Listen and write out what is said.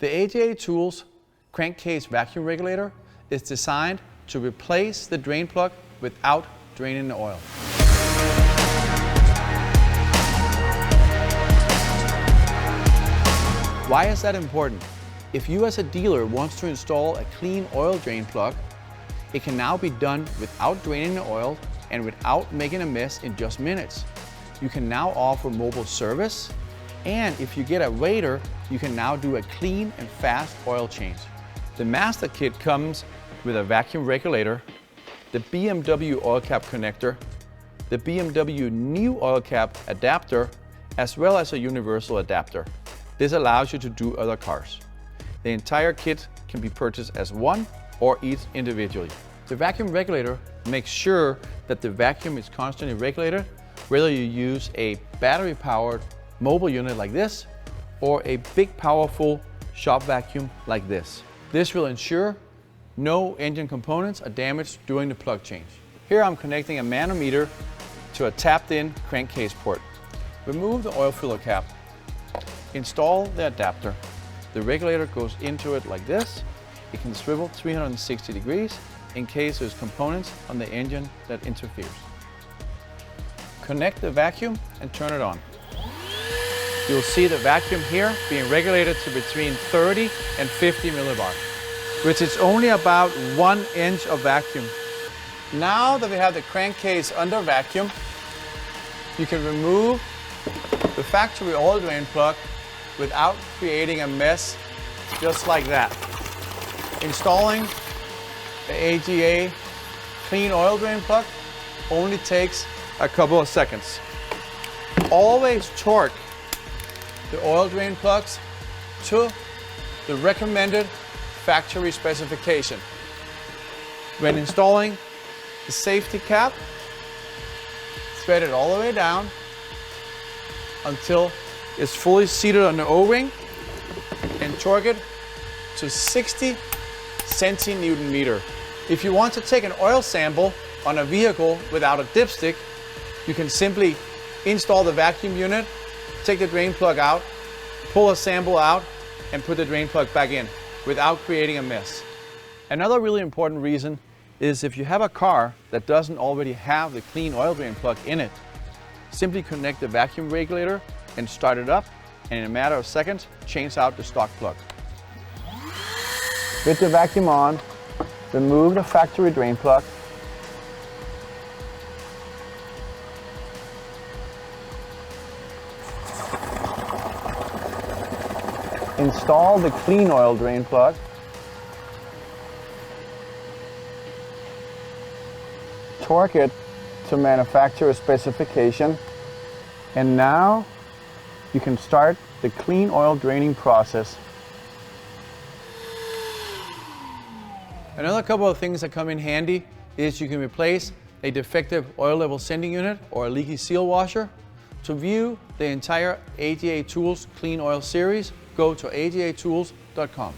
The AGA Tools Crank Case Vacuum Regulator is designed to replace the drain plug without draining the oil. Why is that important? If you as a dealer wants to install a clean oil drain plug, it can now be done without draining the oil and without making a mess in just minutes. You can now offer mobile service, and if you get a rater, you can now do a clean and fast oil change. The Master Kit comes with a vacuum regulator, the BMW oil cap connector, the BMW new oil cap adapter, as well as a universal adapter. This allows you to do other cars. The entire kit can be purchased as one or each individually. The vacuum regulator makes sure that the vacuum is constantly regulated, whether you use a battery-powered mobile unit like this or a big powerful shop vacuum like this. This will ensure no engine components are damaged during the plug change. Here I'm connecting a manometer to a tapped-in crankcase port. Remove the oil filler cap. Install the adapter. The regulator goes into it like this. It can swivel 360 degrees in case there's components on the engine that interferes. Connect the vacuum and turn it on. You'll see the vacuum here being regulated to between 30 and 50 millibars, which is only about 1 inch of vacuum. Now that we have the crankcase under vacuum, you can remove the factory oil drain plug without creating a mess, just like that. Installing the AGA clean oil drain plug only takes a couple of seconds. Always torque the oil drain plugs to the recommended factory specification. When installing the safety cap, thread it all the way down until it's fully seated on the O-ring and torque it to 60 centinewton meter. If you want to take an oil sample on a vehicle without a dipstick, you can simply install the vacuum unit, take the drain plug out, pull a sample out, and put the drain plug back in without creating a mess. Another really important reason is if you have a car that doesn't already have the clean oil drain plug in it, simply connect the vacuum regulator and start it up, and in a matter of seconds, change out the stock plug. With the vacuum on, remove the factory drain plug. Install the clean oil drain plug. Torque it to manufacturer specification. And now you can start the clean oil draining process. Another couple of things that come in handy is you can replace a defective oil level sending unit or a leaky seal washer. To view the entire AGA Tools Clean Oil series, go to agatools.com.